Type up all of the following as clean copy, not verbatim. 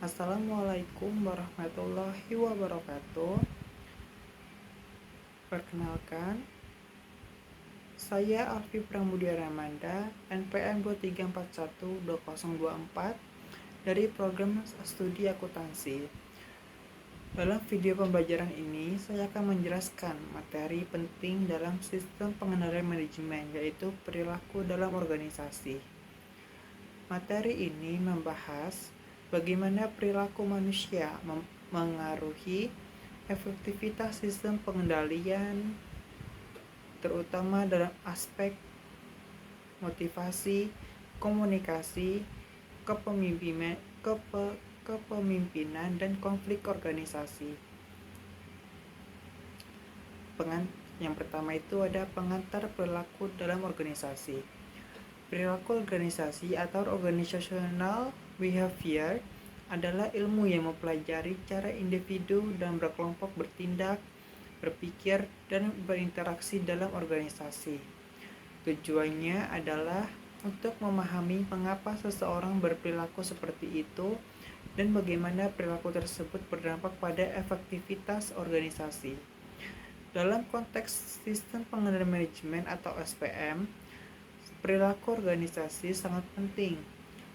Assalamualaikum warahmatullahi wabarakatuh. Perkenalkan, saya Alfi Pramudia Ramanda, NPM 23412024 dari program studi akuntansi. Dalam video pembelajaran ini, saya akan menjelaskan materi penting dalam sistem pengendalian manajemen, yaitu perilaku dalam organisasi. Materi ini membahas bagaimana perilaku manusia mengaruhi efektivitas sistem pengendalian, terutama dalam aspek motivasi, komunikasi, kepemimpinan, dan konflik organisasi. Yang pertama itu ada pengantar perilaku dalam organisasi. Perilaku organisasi atau organizational behavior adalah ilmu yang mempelajari cara individu dan berkelompok bertindak, berpikir, dan berinteraksi dalam organisasi. Tujuannya adalah untuk memahami mengapa seseorang berperilaku seperti itu dan bagaimana perilaku tersebut berdampak pada efektivitas organisasi. Dalam konteks sistem pengendalian manajemen atau SPM, perilaku organisasi sangat penting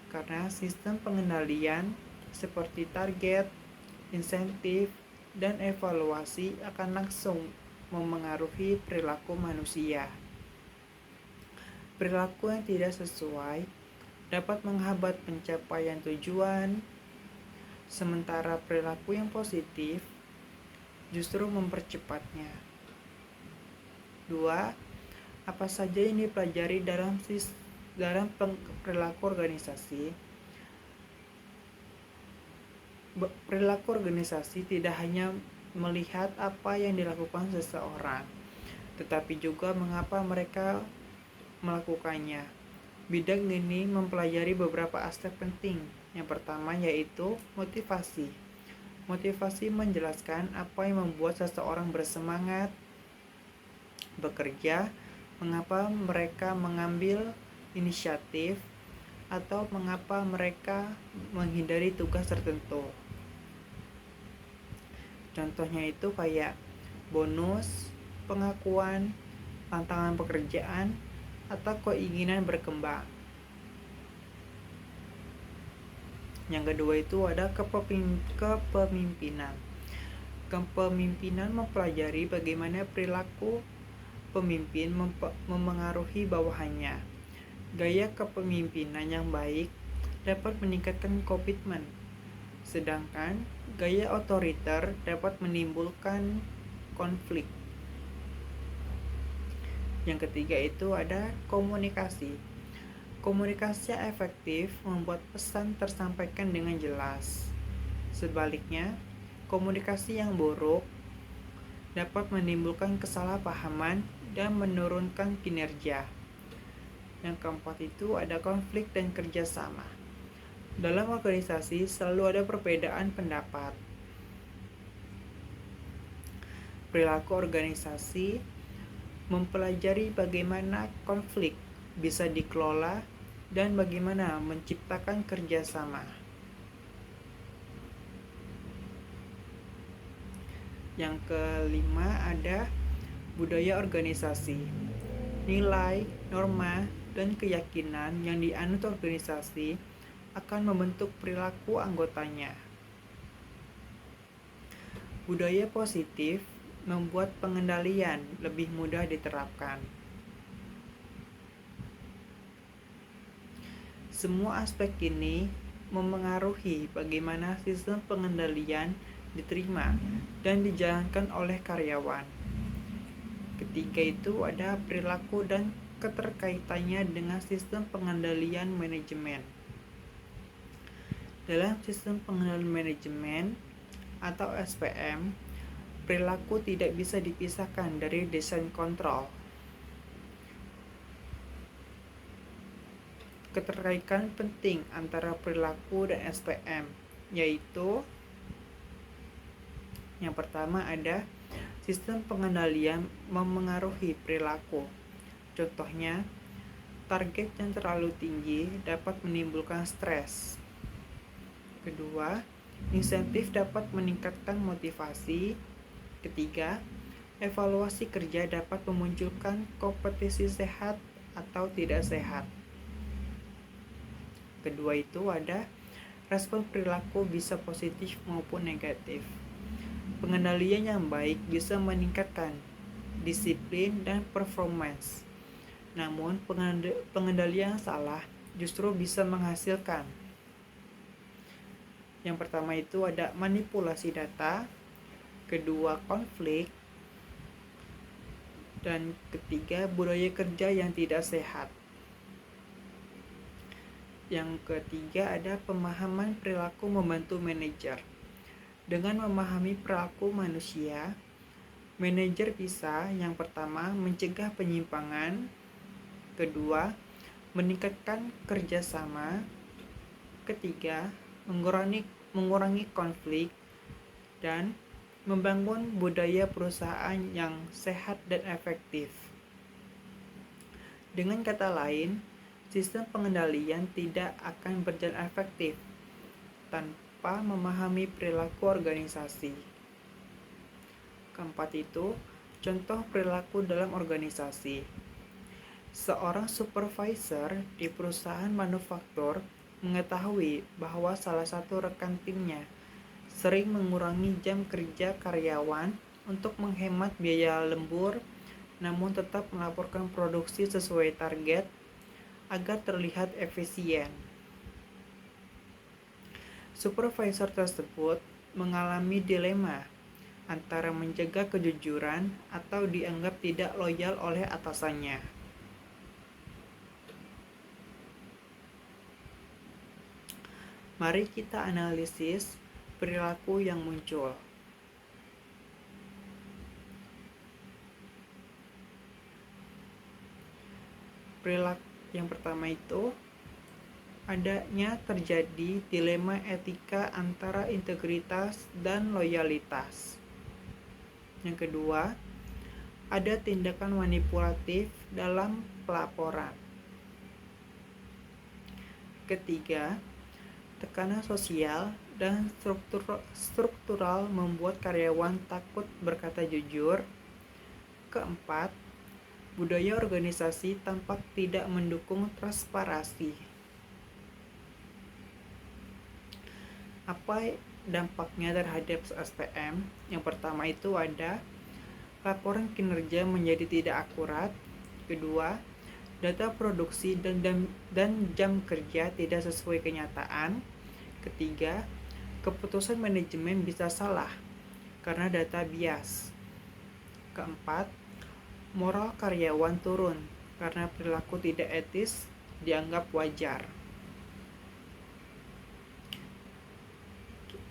karena sistem pengendalian seperti target, insentif, dan evaluasi akan langsung memengaruhi perilaku manusia. Perilaku yang tidak sesuai dapat menghambat pencapaian tujuan, sementara perilaku yang positif justru mempercepatnya. 2. Apa saja yang dipelajari dalam perilaku organisasi? Perilaku organisasi tidak hanya melihat apa yang dilakukan seseorang, tetapi juga mengapa mereka melakukannya. Bidang ini mempelajari beberapa aspek penting. Yang pertama yaitu motivasi. Motivasi menjelaskan apa yang membuat seseorang bersemangat bekerja, mengapa mereka mengambil inisiatif, atau mengapa mereka menghindari tugas tertentu. Contohnya itu kayak bonus, pengakuan, tantangan pekerjaan, atau keinginan berkembang. Yang kedua itu ada kepemimpinan. Kepemimpinan mempelajari bagaimana perilaku pemimpin memengaruhi bawahannya. Gaya kepemimpinan yang baik dapat meningkatkan komitmen, sedangkan gaya otoriter dapat menimbulkan konflik. Yang ketiga itu ada komunikasi. Komunikasi yang efektif membuat pesan tersampaikan dengan jelas. Sebaliknya, komunikasi yang buruk dapat menimbulkan kesalahpahaman dan menurunkan kinerja. Yang keempat itu ada konflik dan kerjasama. Dalam organisasi selalu ada perbedaan pendapat. Perilaku organisasi mempelajari bagaimana konflik bisa dikelola dan bagaimana menciptakan kerjasama. Yang kelima ada budaya organisasi. Nilai, norma, dan keyakinan yang dianut organisasi akan membentuk perilaku anggotanya. Budaya positif membuat pengendalian lebih mudah diterapkan. Semua aspek ini memengaruhi bagaimana sistem pengendalian diterima dan dijalankan oleh karyawan. Ketiga itu ada perilaku dan keterkaitannya dengan sistem pengendalian manajemen. Dalam sistem pengendalian manajemen atau SPM, perilaku tidak bisa dipisahkan dari desain kontrol. Keterkaitan penting antara perilaku dan SPM yaitu yang pertama ada sistem pengendalian memengaruhi perilaku. Contohnya, target yang terlalu tinggi dapat menimbulkan stres. Kedua, Insentif dapat meningkatkan motivasi. Ketiga, evaluasi kerja dapat memunculkan kompetisi sehat atau tidak sehat. Kedua itu ada respon perilaku bisa positif maupun negatif. Pengendalian yang baik bisa meningkatkan disiplin dan performance. Namun, pengendalian yang salah justru bisa menghasilkan. Yang pertama itu ada manipulasi data, kedua konflik, dan ketiga budaya kerja yang tidak sehat. Yang ketiga ada pemahaman perilaku membantu manajer. Dengan memahami perilaku manusia, manajer bisa yang pertama mencegah penyimpangan, kedua meningkatkan kerjasama, ketiga mengurangi konflik, dan membangun budaya perusahaan yang sehat dan efektif. Dengan kata lain, sistem pengendalian tidak akan berjalan efektif tanpa memahami perilaku organisasi. Keempat itu, contoh perilaku dalam organisasi. Seorang supervisor di perusahaan manufaktur mengetahui bahwa salah satu rekan timnya sering mengurangi jam kerja karyawan untuk menghemat biaya lembur, namun tetap melaporkan produksi sesuai target agar terlihat efisien. Supervisor tersebut mengalami dilema antara menjaga kejujuran atau dianggap tidak loyal oleh atasannya. Mari kita analisis perilaku yang muncul. Perilaku yang pertama itu adanya terjadi dilema etika antara integritas dan loyalitas. Yang kedua, ada tindakan manipulatif dalam pelaporan. Ketiga, tekanan sosial dan struktural membuat karyawan takut berkata jujur. Keempat, budaya organisasi tampak tidak mendukung transparansi. Apa dampaknya terhadap SPM? Yang pertama itu ada laporan kinerja menjadi tidak akurat. Kedua, data produksi dan jam kerja tidak sesuai kenyataan. Ketiga, keputusan manajemen bisa salah karena data bias. Keempat, moral karyawan turun karena perilaku tidak etis dianggap wajar.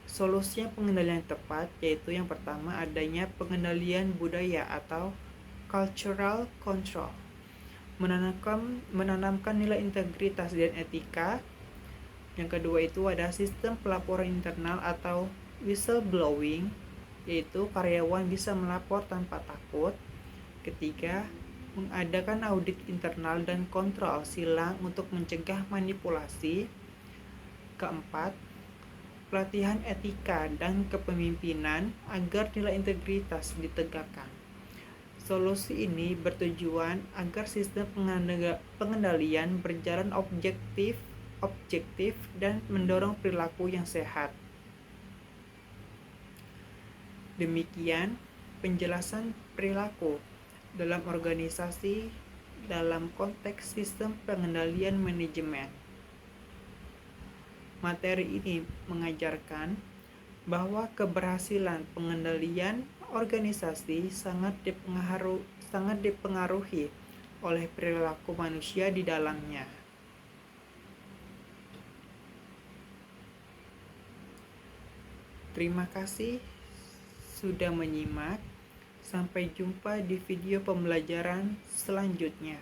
Solusinya pengendalian yang tepat yaitu yang pertama adanya pengendalian budaya atau cultural control. Menanamkan nilai integritas dan etika. Yang kedua itu ada sistem pelaporan internal atau whistleblowing, yaitu karyawan bisa melapor tanpa takut. Ketiga, mengadakan audit internal dan kontrol silang untuk mencegah manipulasi. Keempat, pelatihan etika dan kepemimpinan agar nilai integritas ditegakkan. Solusi ini bertujuan agar sistem pengendalian berjalan objektif dan mendorong perilaku yang sehat. Demikian penjelasan perilaku dalam organisasi dalam konteks sistem pengendalian manajemen. Materi ini mengajarkan bahwa keberhasilan pengendalian organisasi sangat dipengaruhi oleh perilaku manusia di dalamnya. Terima kasih sudah menyimak. Sampai jumpa di video pembelajaran selanjutnya.